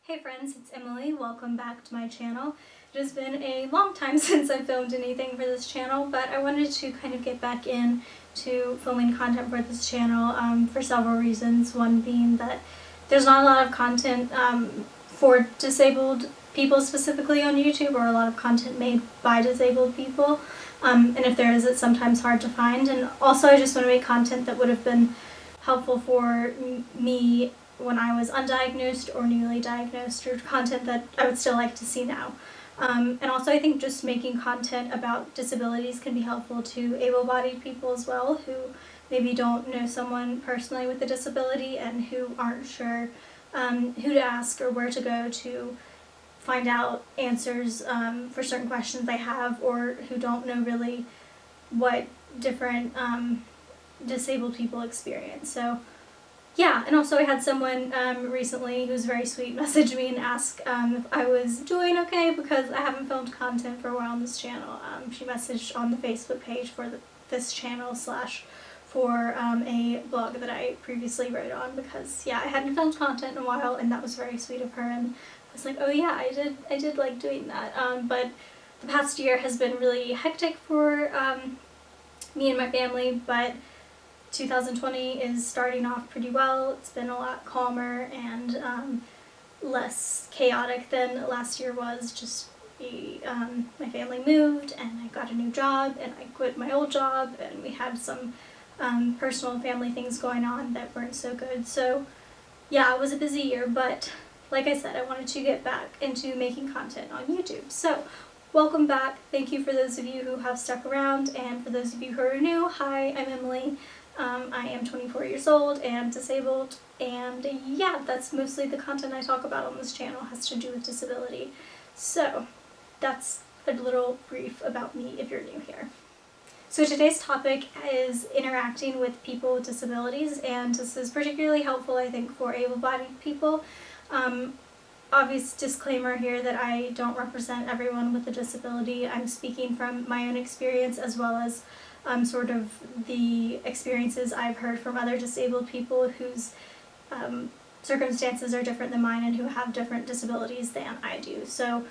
Hey friends, it's Emily. Welcome back to my channel. It has been a long time since I've filmed anything for this channel, but I wanted to kind of get back in to filming content for this channel for several reasons. One being that there's not a lot of content for disabled people specifically on YouTube, or a lot of content made by disabled people. And if there is, it's sometimes hard to find. And also I just want to make content that would have been helpful for me when I was undiagnosed or newly diagnosed, or content that I would still like to see now. And also I think just making content about disabilities can be helpful to able-bodied people as well, who maybe don't know someone personally with a disability and who aren't sure who to ask or where to go to find out answers for certain questions they have, or who don't know really what different disabled people experience. So yeah, and also I had someone recently who's very sweet message me and ask if I was doing okay because I haven't filmed content for a while on this channel. She messaged on the Facebook page for this channel / for a blog that I previously wrote on, because yeah, I hadn't filmed content in a while, and that was very sweet of her, and I was like, oh yeah, I did like doing that. But the past year has been really hectic for me and my family, but 2020 is starting off pretty well. It's been a lot calmer and less chaotic than last year was. Just my family moved, and I got a new job, and I quit my old job, and we had some personal family things going on that weren't so good. So yeah, it was a busy year, but like I said, I wanted to get back into making content on YouTube. So welcome back. Thank you for those of you who have stuck around, and for those of you who are new, hi, I'm Emily. I am 24 years old and disabled, and yeah, that's mostly the content I talk about on this channel has to do with disability. So that's a little brief about me if you're new here. So today's topic is interacting with people with disabilities, and this is particularly helpful, I think, for able-bodied people. Obvious disclaimer here that I don't represent everyone with a disability. I'm speaking from my own experience, as well as sort of the experiences I've heard from other disabled people whose circumstances are different than mine and who have different disabilities than I do. So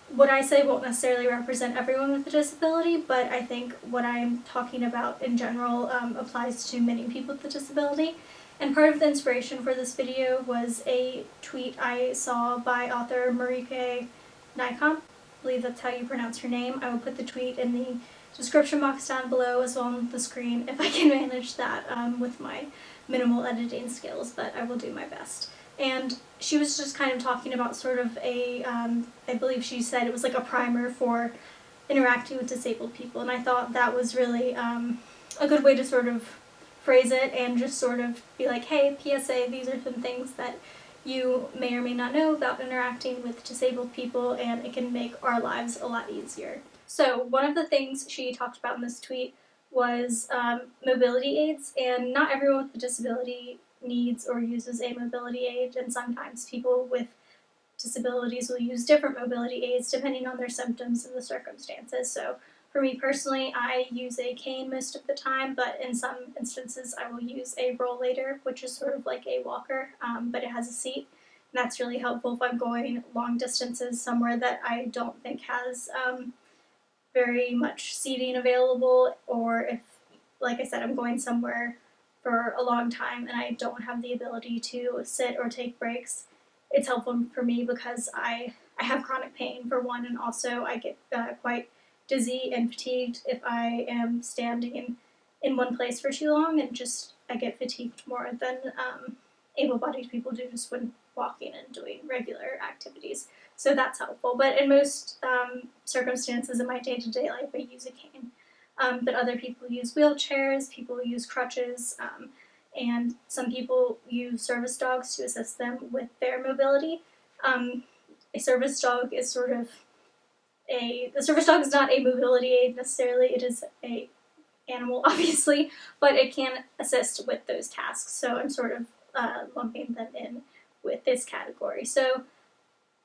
what I say won't necessarily represent everyone with a disability, but I think what I'm talking about in general applies to many people with a disability. And part of the inspiration for this video was a tweet I saw by author Marieke Nijkamp. I believe that's how you pronounce her name. I will put the tweet in the description box down below, as well on the screen, if I can manage that with my minimal editing skills, but I will do my best. And she was just kind of talking about sort of a, I believe she said it was like a primer for interacting with disabled people, and I thought that was really a good way to sort of phrase it, and just sort of be like, hey, PSA, these are some things that you may or may not know about interacting with disabled people, and it can make our lives a lot easier. So one of the things she talked about in this tweet was mobility aids, and not everyone with a disability needs or uses a mobility aid, and sometimes people with disabilities will use different mobility aids depending on their symptoms and the circumstances. So for me personally, I use a cane most of the time, but in some instances I will use a rollator, which is sort of like a walker, but it has a seat. And that's really helpful if I'm going long distances somewhere that I don't think has very much seating available, or if, like I said, I'm going somewhere for a long time and I don't have the ability to sit or take breaks. It's helpful for me because I have chronic pain, for one, and also I get quite dizzy and fatigued if I am standing in one place for too long, and just I get fatigued more than able-bodied people do just when walking and doing regular activities. So that's helpful. But in most circumstances in my day-to-day life, I use a cane. But other people use wheelchairs, people use crutches, and some people use service dogs to assist them with their mobility. A service dog is sort of the service dog is not a mobility aid necessarily, it is a animal, obviously, but it can assist with those tasks. So I'm sort of lumping them in with this category. So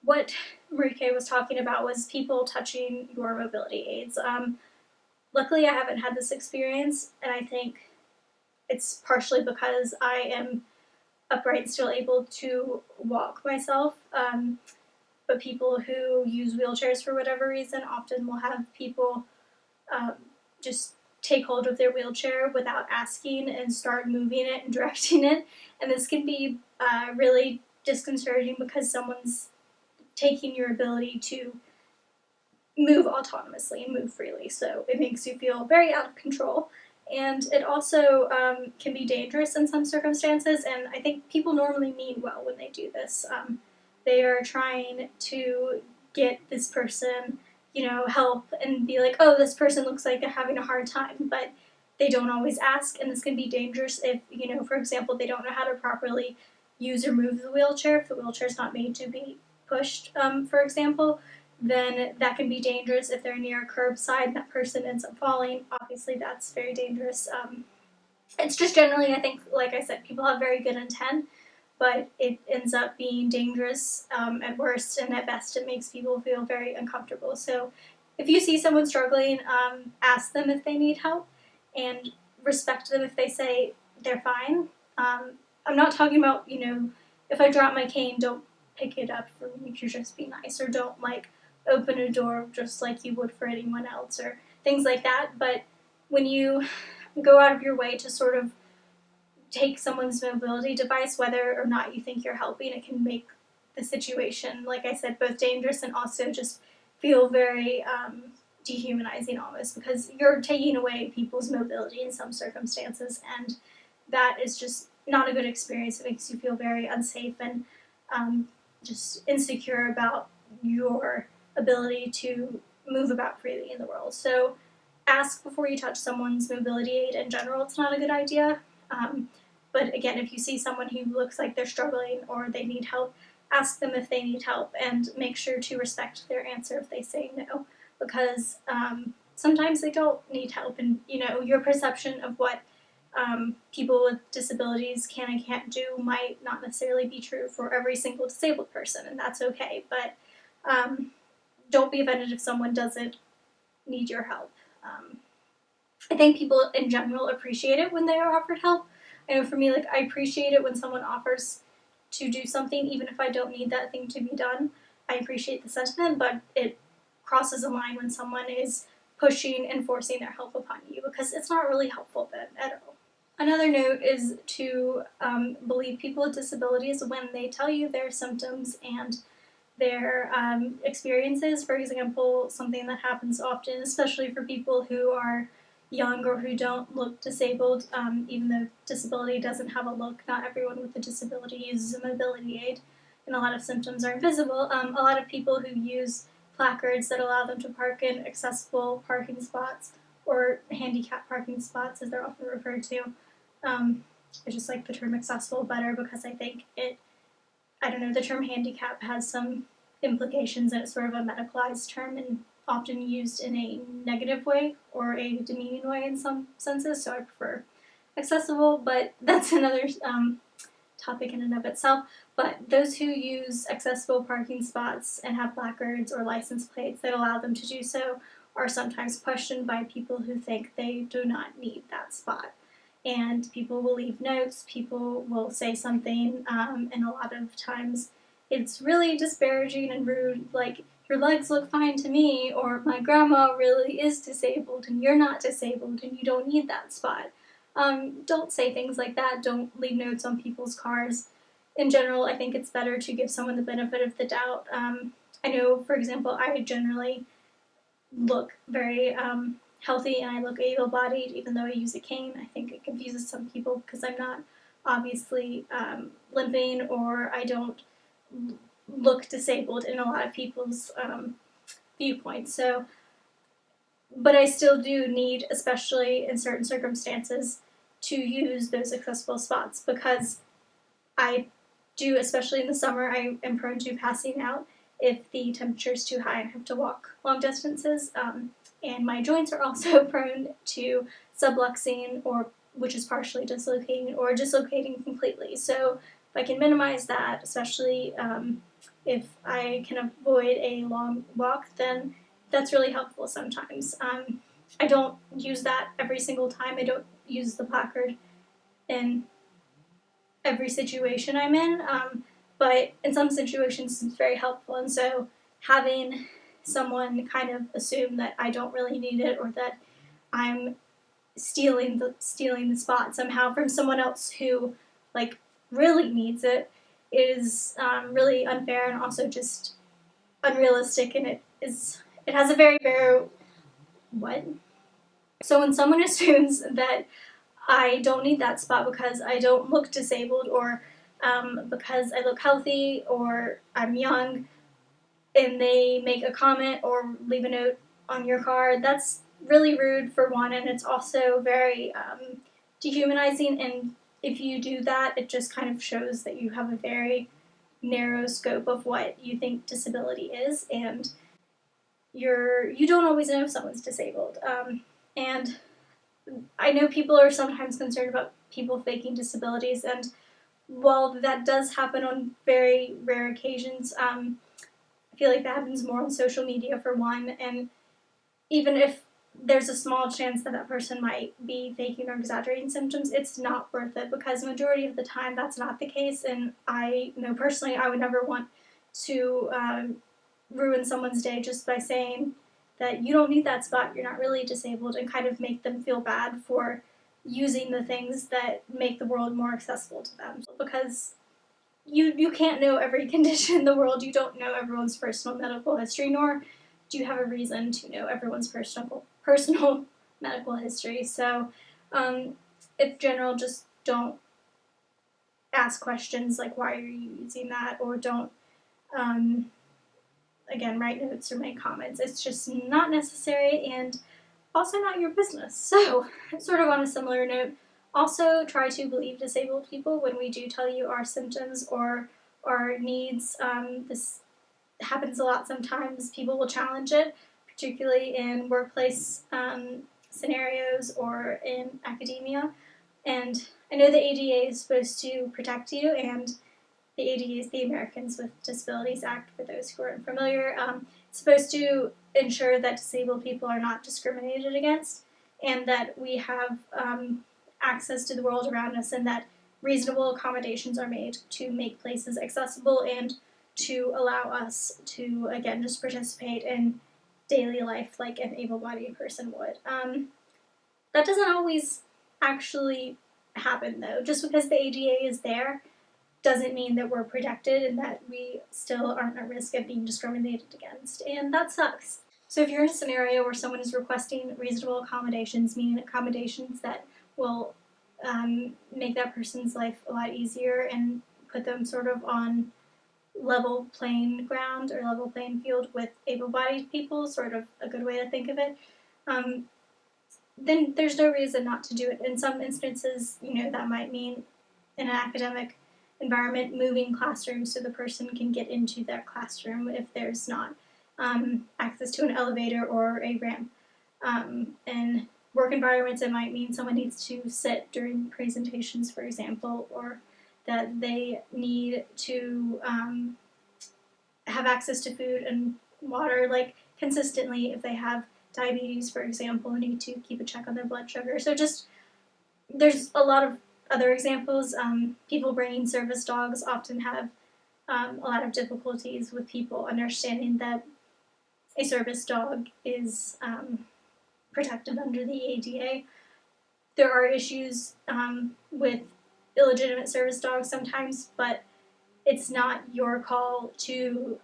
what Marieke was talking about was people touching your mobility aids. Luckily, I haven't had this experience, and I think it's partially because I am upright, still able to walk myself. But people who use wheelchairs for whatever reason often will have people um, just take hold of their wheelchair without asking and start moving it and directing it. And this can be really disconcerting because someone's taking your ability to move autonomously and move freely. So it makes you feel very out of control. And it also can be dangerous in some circumstances, and I think people normally mean well when they do this. They are trying to get this person, help and be like, oh, this person looks like they're having a hard time, but they don't always ask, and this can be dangerous if, for example, they don't know how to properly use or move the wheelchair, if the wheelchair is not made to be pushed, for example, then that can be dangerous. If they're near a curbside and that person ends up falling, obviously that's very dangerous. It's just generally, I think, like I said, people have very good intent, but it ends up being dangerous at worst, and at best it makes people feel very uncomfortable. So if you see someone struggling, ask them if they need help, and respect them if they say they're fine. I'm not talking about, if I drop my cane, don't pick it up for me to just be nice, or don't open a door just like you would for anyone else, or things like that. But when you go out of your way to sort of take someone's mobility device, whether or not you think you're helping, it can make the situation, like I said, both dangerous and also just feel very dehumanizing almost, because you're taking away people's mobility in some circumstances, and that is just not a good experience. It makes you feel very unsafe and just insecure about your ability to move about freely in the world. So ask before you touch someone's mobility aid. In general, it's not a good idea. But again, if you see someone who looks like they're struggling or they need help, ask them if they need help, and make sure to respect their answer if they say no, because sometimes they don't need help, and your perception of what people with disabilities can and can't do might not necessarily be true for every single disabled person, and that's okay. But don't be offended if someone doesn't need your help. I think people in general appreciate it when they are offered help. I know for me, I appreciate it when someone offers to do something, even if I don't need that thing to be done. I appreciate the sentiment, but it crosses a line when someone is pushing and forcing their help upon you, because it's not really helpful then at all. Another note is to believe people with disabilities when they tell you their symptoms and their experiences. For example, something that happens often, especially for people who are young or who don't look disabled, even though disability doesn't have a look, not everyone with a disability uses a mobility aid, and a lot of symptoms are invisible. A lot of people who use placards that allow them to park in accessible parking spots, or handicap parking spots as they're often referred to. I just like the term accessible better, because I think the term handicap has some implications, and it's sort of a medicalized term and often used in a negative way or a demeaning way in some senses, so I prefer accessible, but that's another topic in and of itself. But those who use accessible parking spots and have placards or license plates that allow them to do so are sometimes questioned by people who think they do not need that spot. And people will leave notes, people will say something, and a lot of times it's really disparaging and rude, like, your legs look fine to me, or my grandma really is disabled and you're not disabled and you don't need that spot. Don't say things like that. Don't leave notes on people's cars. In general, I think it's better to give someone the benefit of the doubt. I know, for example, I generally look very healthy and I look able-bodied even though I use a cane. I think it confuses some people because I'm not obviously limping, or I don't look disabled in a lot of people's viewpoints. So, but I still do need, especially in certain circumstances, to use those accessible spots, because I do, especially in the summer, I am prone to passing out if the temperature is too high and I have to walk long distances. And my joints are also prone to subluxing, or which is partially dislocating, or dislocating completely. So if I can minimize that, especially if I can avoid a long walk, then that's really helpful sometimes. I don't use that every single time. I don't use the placard in every situation I'm in, but in some situations it's very helpful. And so having someone kind of assume that I don't really need it, or that I'm stealing the spot somehow from someone else who like really needs it is really unfair, and also just unrealistic, and it has a very what? So when someone assumes that I don't need that spot because I don't look disabled, or because I look healthy, or I'm young, and they make a comment or leave a note on your card, that's really rude for one, and it's also very dehumanizing. And if you do that, it just kind of shows that you have a very narrow scope of what you think disability is, and you don't always know if someone's disabled. And I know people are sometimes concerned about people faking disabilities, and while that does happen on very rare occasions, I feel like that happens more on social media for one, and even if there's a small chance that that person might be faking or exaggerating symptoms, it's not worth it, because majority of the time that's not the case. And I know personally I would never want to ruin someone's day just by saying that you don't need that spot, you're not really disabled, and kind of make them feel bad for using the things that make the world more accessible to them. Because you can't know every condition in the world, you don't know everyone's personal medical history, nor do you have a reason to know everyone's personal medical history. So in general, just don't ask questions like, why are you using that? Or don't again, write notes or make comments. It's just not necessary, and also not your business. So, sort of on a similar note, also try to believe disabled people when we do tell you our symptoms or our needs. This happens a lot sometimes. People will challenge it, particularly in workplace scenarios or in academia. And I know the ADA is supposed to protect you, and the ADA is the Americans with Disabilities Act, for those who aren't familiar. It's supposed to ensure that disabled people are not discriminated against, and that we have access to the world around us, and that reasonable accommodations are made to make places accessible and to allow us to, again, just participate in daily life like an able-bodied person would. That doesn't always actually happen, though. Just because the ADA is there doesn't mean that we're protected and that we still aren't at risk of being discriminated against, and that sucks. So if you're in a scenario where someone is requesting reasonable accommodations, meaning accommodations that will make that person's life a lot easier and put them sort of on level playing ground or level playing field with able-bodied people, sort of a good way to think of it, then there's no reason not to do it. In some instances, that might mean in an academic environment, moving classrooms so the person can get into their classroom if there's not access to an elevator or a ramp. In work environments, it might mean someone needs to sit during presentations, for example, or that they need to have access to food and water, like, consistently. If they have diabetes, for example, and need to keep a check on their blood sugar. So just, there's a lot of other examples. People bringing service dogs often have a lot of difficulties with people understanding that a service dog is protected under the ADA. There are issues with illegitimate service dogs sometimes, but it's not your call to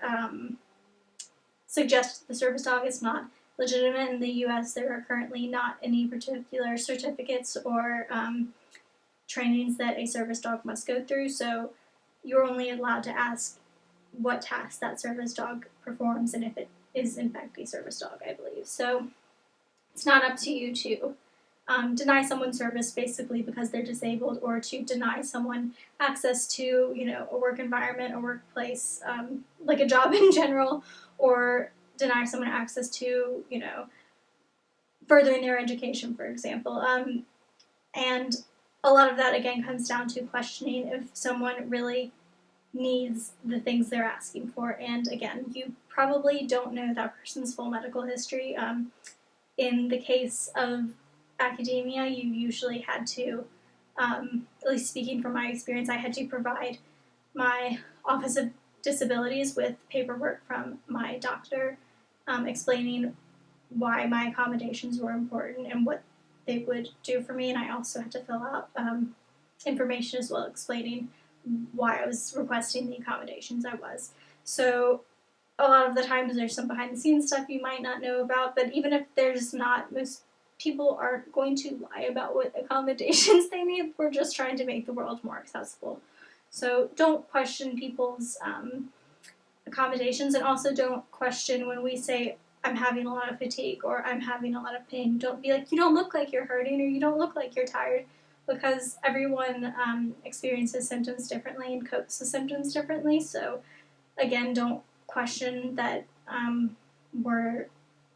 suggest the service dog is not legitimate. In the U.S., there are currently not any particular certificates or trainings that a service dog must go through, so you're only allowed to ask what tasks that service dog performs and if it is in fact a service dog, I believe. So it's not up to you to deny someone service basically because they're disabled, or to deny someone access to, a work environment, a workplace, like a job in general, or deny someone access to, furthering their education, for example. And a lot of that, again, comes down to questioning if someone really needs the things they're asking for. And again, you probably don't know that person's full medical history. In the case of academia, you usually had to At least speaking from my experience, I had to provide my Office of Disabilities with paperwork from my doctor explaining why my accommodations were important and what they would do for me, and I also had to fill out information as well explaining why I was requesting the accommodations I was. So a lot of the times there's some behind the scenes stuff you might not know about, but even if there's not, most people aren't going to lie about what accommodations they need. We're just trying to make the world more accessible. So don't question people's accommodations, and also don't question when we say, I'm having a lot of fatigue or I'm having a lot of pain. Don't be like, you don't look like you're hurting or you don't look like you're tired, because everyone experiences symptoms differently and copes with symptoms differently. So again, don't question that we're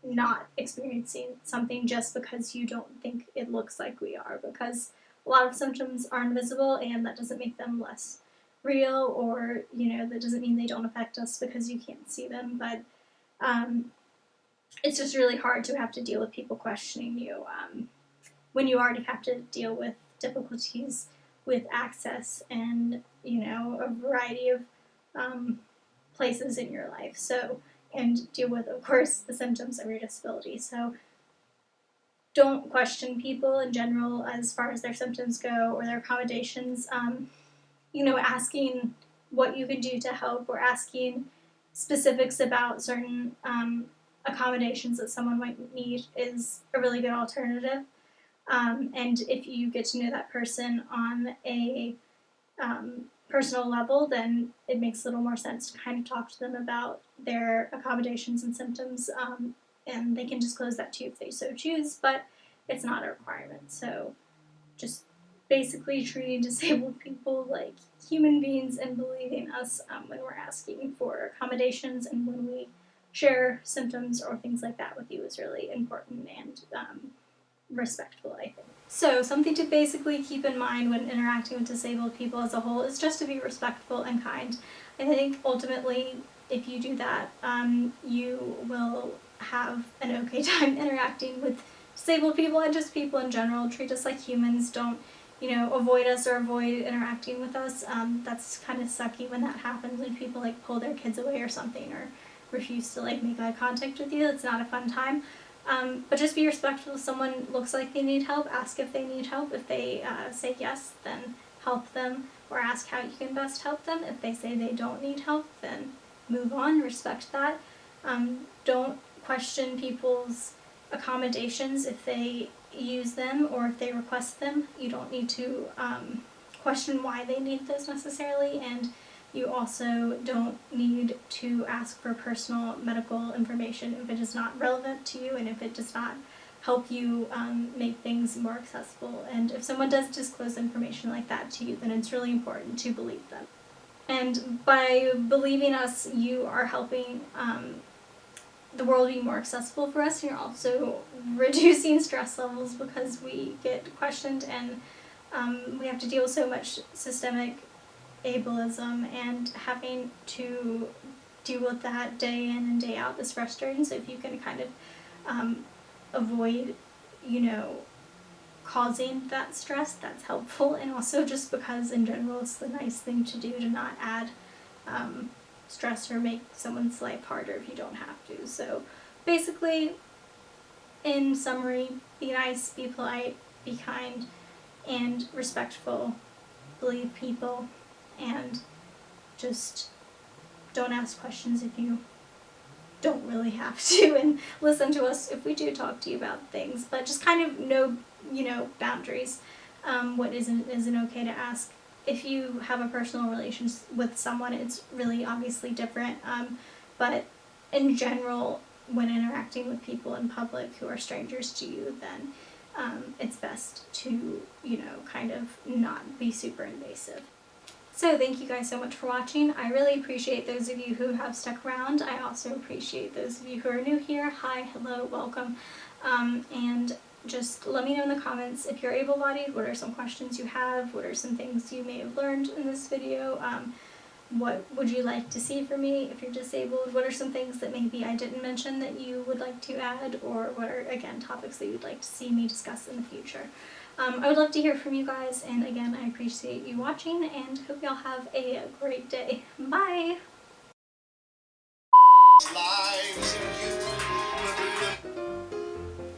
not experiencing something just because you don't think it looks like we are, because a lot of symptoms are invisible and that doesn't make them less real, or that doesn't mean they don't affect us because you can't see them. But it's just really hard to have to deal with people questioning you when you already have to deal with difficulties with access and a variety of places in your life. So, and deal with, of course, the symptoms of your disability. So don't question people in general as far as their symptoms go or their accommodations. Asking what you can do to help, or asking specifics about certain accommodations that someone might need is a really good alternative. And if you get to know that person on a personal level, then it makes a little more sense to kind of talk to them about their accommodations and symptoms, and they can disclose that to you if they so choose, but it's not a requirement. So just basically treating disabled people like human beings and believing us when we're asking for accommodations and when we share symptoms or things like that with you is really important and respectful, I think. So something to basically keep in mind when interacting with disabled people as a whole is just to be respectful and kind. I think ultimately, if you do that, you will have an okay time interacting with disabled people and just people in general. Treat us like humans. Don't avoid us or avoid interacting with us. That's kind of sucky when that happens, when people pull their kids away or something, or refuse to make eye contact with you. It's not a fun time. But just be respectful. If someone looks like they need help, ask if they need help. If they say yes, then help them, or ask how you can best help them. If they say they don't need help, then move on, respect that. Don't question people's accommodations if they use them or if they request them. You don't need to question why they need those necessarily, and you also don't need to ask for personal medical information if it is not relevant to you and if it does not help you make things more accessible. And if someone does disclose information like that to you, then it's really important to believe them. And by believing us, you are helping the world be more accessible for us, and you're also reducing stress levels because we get questioned and we have to deal with so much systemic ableism, and having to deal with that day in and day out is frustrating. So if you can kind of avoid, causing that stress, that's helpful. And also just because in general it's the nice thing to do to not add stress or make someone's life harder if you don't have to. So basically, in summary, be nice, be polite, be kind, and respectful. Believe people, and just don't ask questions if you don't really have to, and listen to us if we do talk to you about things, but just kind of know boundaries, what isn't okay to ask. If you have a personal relationship with someone, it's really obviously different, but in general, when interacting with people in public who are strangers to you, then it's best to kind of not be super invasive. So thank you guys so much for watching. I really appreciate those of you who have stuck around. I also appreciate those of you who are new here. Hi, hello, welcome. And just let me know in the comments if you're able-bodied, what are some questions you have, what are some things you may have learned in this video, what would you like to see from me if you're disabled, what are some things that maybe I didn't mention that you would like to add, or what are, again, topics that you'd like to see me discuss in the future. I would love to hear from you guys, and again, I appreciate you watching and hope y'all have a great day. Bye!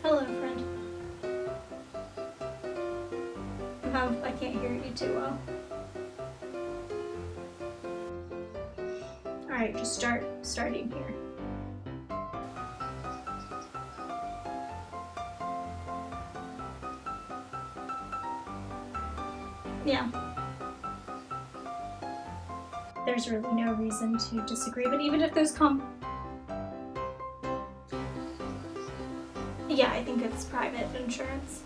Hello, friend. I can't hear you too well. Alright, just starting here. Yeah. There's really no reason to disagree, but even if there's yeah, I think it's private insurance.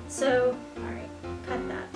So, alright, cut that.